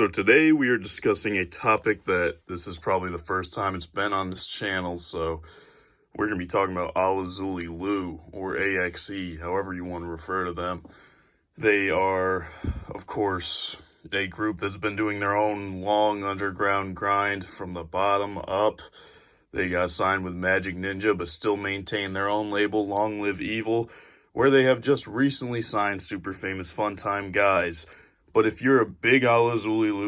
So today we are discussing a topic that this is probably the first time it's been on this channel, so we're going to be talking about Alla or AXE, however you want to refer to them. They are, of course, a group that's been doing their own long underground grind from the bottom up. They got signed with Magic Ninja, but still maintain their own label, Long Live Evil, where they have just recently signed super famous Funtime guys. But if you're a big Alla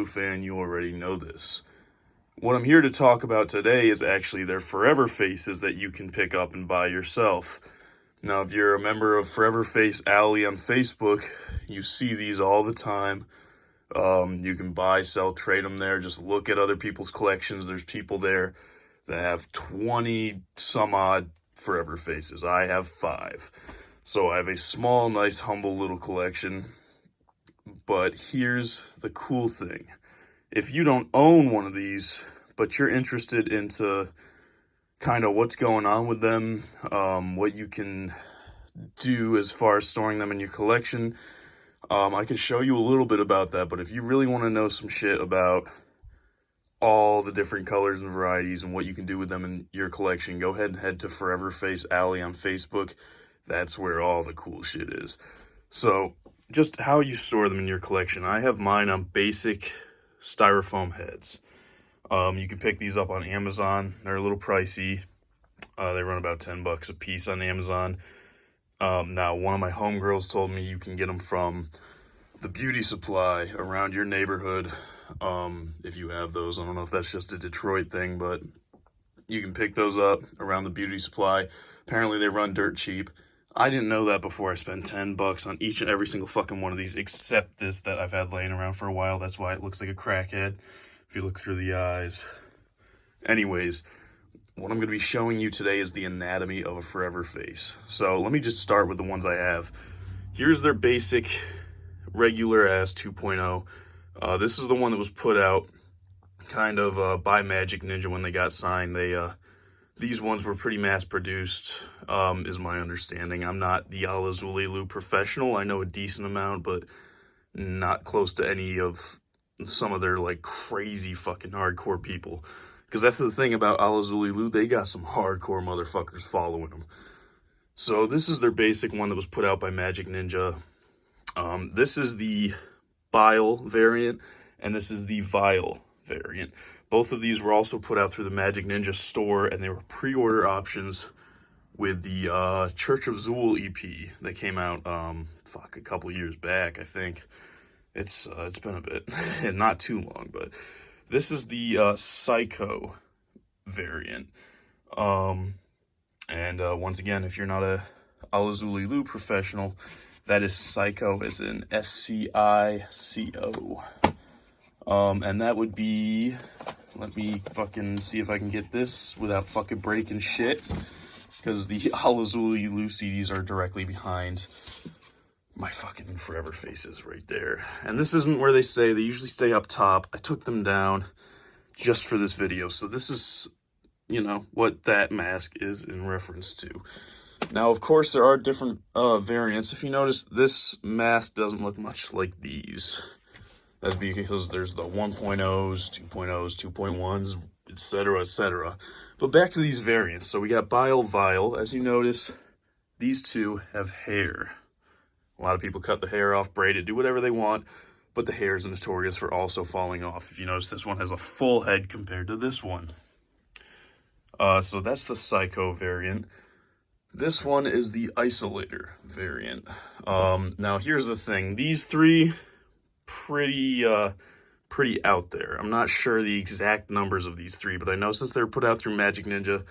fan, you already know this. What I'm here to talk about today is actually their Forever Faces that you can pick up and buy yourself. Now, if you're a member of Forever Face Alla on Facebook, you see these all the time. You can buy, sell, trade them there. Just look at other people's collections. There's people there that have 20 some odd Forever Faces. I have 5. So I have a small, nice, humble little collection. But here's the cool thing. If you don't own one of these, but you're interested into kind of what's going on with them, what you can do as far as storing them in your collection, I can show you a little bit about that. But if you really want to know some shit about all the different colors and varieties and what you can do with them in your collection, go ahead and head to Forever Face Alla on Facebook. That's where all the cool shit is. So, just how you store them in your collection. I have mine on basic styrofoam heads. You can pick these up on Amazon. They're a little pricey. They run about $10 a piece on Amazon. Now, one of my homegirls told me you can get them from the beauty supply around your neighborhood. If you have those, I don't know if that's just a Detroit thing, but you can pick those up around the beauty supply. Apparently, they run dirt cheap. I didn't know that before I spent $10 on each and every single fucking one of these, except this that I've had laying around for a while. That's why it looks like a crackhead, if you look through the eyes. Anyways, what I'm going to be showing you today is the anatomy of a Forever Face. So let me just start with the ones I have. Here's their basic, regular-ass 2.0. This is the one that was put out kind of by Magic Ninja when they got signed. These ones were pretty mass-produced, is my understanding. I'm not the Alla professional. I know a decent amount, but not close to any of some of their, like, crazy fucking hardcore people. Because that's the thing about Alla, they got some hardcore motherfuckers following them. So this is their basic one that was put out by Magic Ninja. This is the Bile variant, and this is the Vial variant. Both of these were also put out through the Magic Ninja store, and they were pre-order options with the Church of Zool EP that came out, a couple years back, I think. It's been a bit, not too long, but this is the Psycho variant. Once again, if you're not a Alla professional, that is Psycho as in SCICO. And that would be, let me fucking see if I can get this without fucking breaking shit, because the Alla CDs are directly behind my fucking Forever Faces right there. And this isn't where they usually stay up top. I took them down just for this video, so this is, what that mask is in reference to. Now, of course, there are different variants. If you notice, this mask doesn't look much like these. That's because there's the 1.0s, 2.0s, 2.1s, etc., etc. But back to these variants. So we got Bile, Vial. As you notice, these two have hair. A lot of people cut the hair off, braid it, do whatever they want, but the hair is notorious for also falling off. If you notice, this one has a full head compared to this one. So that's the Psycho variant. This one is the Isolator variant. Now, here's the thing. These three, pretty out there. I'm not sure the exact numbers of these three, but I know since they were put out through Magic Ninja,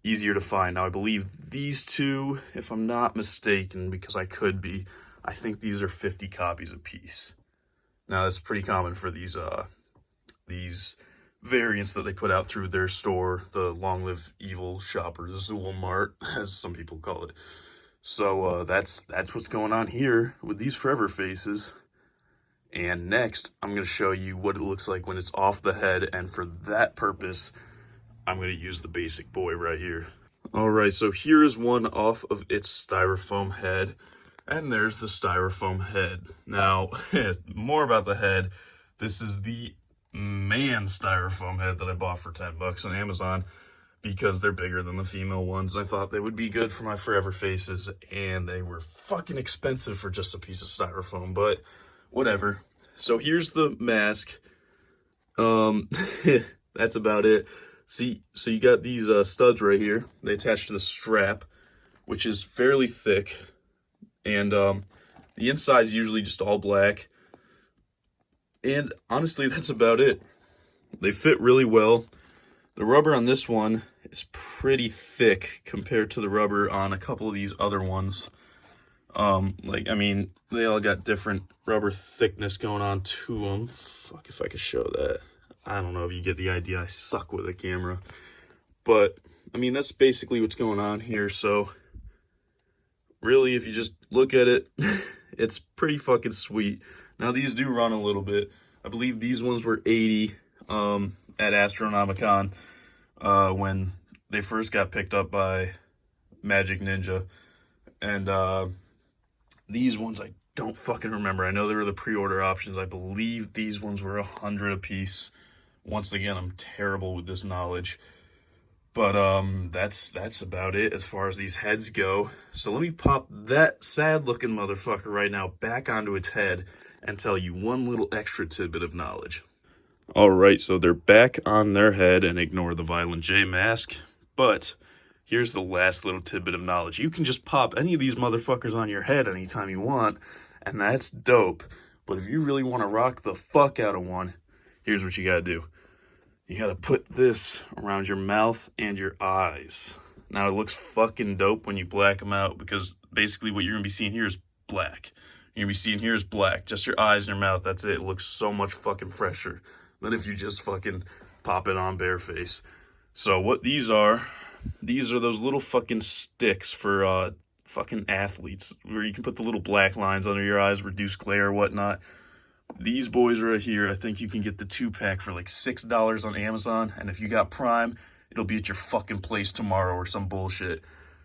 easier to find. Now, I believe these two, if I'm not mistaken, because I could be, I think these are 50 copies a piece. Now, that's pretty common for these variants that they put out through their store, the Long Live Evil shop, or Zool Mart, as some people call it. So that's what's going on here with these Forever Faces. And next, I'm going to show you what it looks like when it's off the head, and for that purpose, I'm going to use the basic boy right here. Alright, so here is one off of its styrofoam head, and there's the styrofoam head. Now, more about the head. This is the man styrofoam head that I bought for $10 on Amazon because they're bigger than the female ones. I thought they would be good for my forever faces, and they were fucking expensive for just a piece of styrofoam, but whatever. So here's the mask. That's about it. See, so you got these studs right here. They attach to the strap, which is fairly thick, and the inside is usually just all black. And honestly, that's about it. They fit really well. The rubber on this one is pretty thick compared to the rubber on a couple of these other ones. They all got different rubber thickness going on to them. Fuck if I could show that. I don't know if you get the idea. I suck with a camera. But, I mean, that's basically what's going on here. So, really, if you just look at it, it's pretty fucking sweet. Now, these do run a little bit. I believe these ones were $80 at Astronomicon when they first got picked up by Magic Ninja. And these ones, I don't fucking remember. I know they were the pre-order options. I believe these ones were $100 a piece. Once again, I'm terrible with this knowledge. But that's about it as far as these heads go. So let me pop that sad-looking motherfucker right now back onto its head and tell you one little extra tidbit of knowledge. Alright, so they're back on their head, and ignore the Violent J mask. But here's the last little tidbit of knowledge. You can just pop any of these motherfuckers on your head anytime you want, and that's dope. But if you really want to rock the fuck out of one, here's what you gotta do. You gotta put this around your mouth and your eyes. Now, it looks fucking dope when you black them out, because basically what you're gonna be seeing here is black. You're gonna be seeing here is black. Just your eyes and your mouth, that's it. It looks so much fucking fresher than if you just fucking pop it on bare face. So what these are those little fucking sticks for fucking athletes, where you can put the little black lines under your eyes, reduce glare or whatnot. These boys right here, I think you can get the 2-pack for like $6 on Amazon, and if you got Prime, it'll be at your fucking place tomorrow or some bullshit.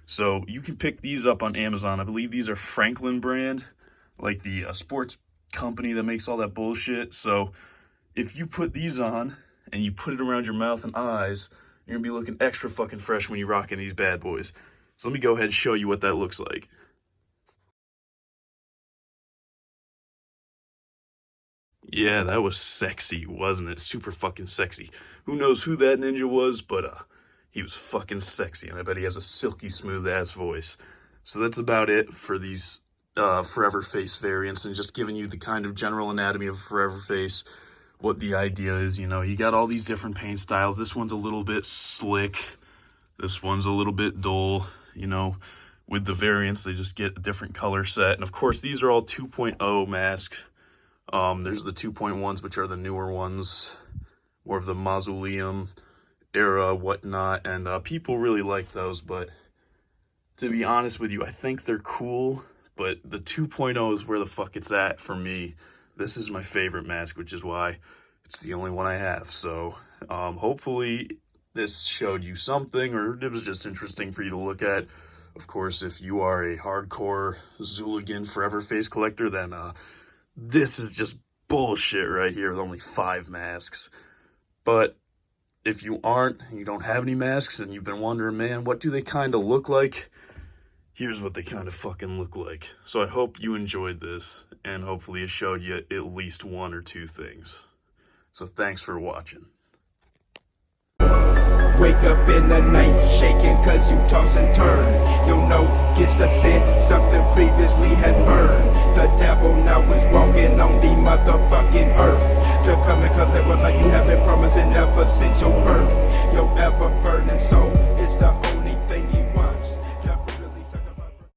So you can pick these up on Amazon. I believe these are Franklin brand, like the sports company that makes all that bullshit. So if you put these on and you put it around your mouth and eyes, you're gonna be looking extra fucking fresh when you're rocking these bad boys. So let me go ahead and show you what that looks like. Yeah, that was sexy, wasn't it? Super fucking sexy. Who knows who that ninja was, but he was fucking sexy, and I bet he has a silky smooth ass voice. So that's about it for these forever face variants, and just giving you the kind of general anatomy of a forever face. What the idea is, you know, you got all these different paint styles. This one's a little bit slick. This one's a little bit dull, you know. With the variants, they just get a different color set. And of course, these are all 2.0 mask. There's the 2.1s, which are the newer ones, more of the mausoleum era, whatnot, and people really like those. But to be honest with you, I think they're cool, but the 2.0 is where the fuck it's at for me. This is my favorite mask, which is why it's the only one I have. So hopefully this showed you something, or it was just interesting for you to look at. Of course, if you are a hardcore Zooligan forever face collector, then this is just bullshit right here with only 5 masks. But if you aren't, and you don't have any masks, and you've been wondering, man, what do they kind of look like? Here's what they kind of fucking look like. So I hope you enjoyed this, and hopefully it showed you at least 1 or 2 things. So thanks for watching. Wake up in the night, shaking cause you toss and turn. You'll know, gets the scent, something previously had burned. The devil now is walking on the motherfucking earth.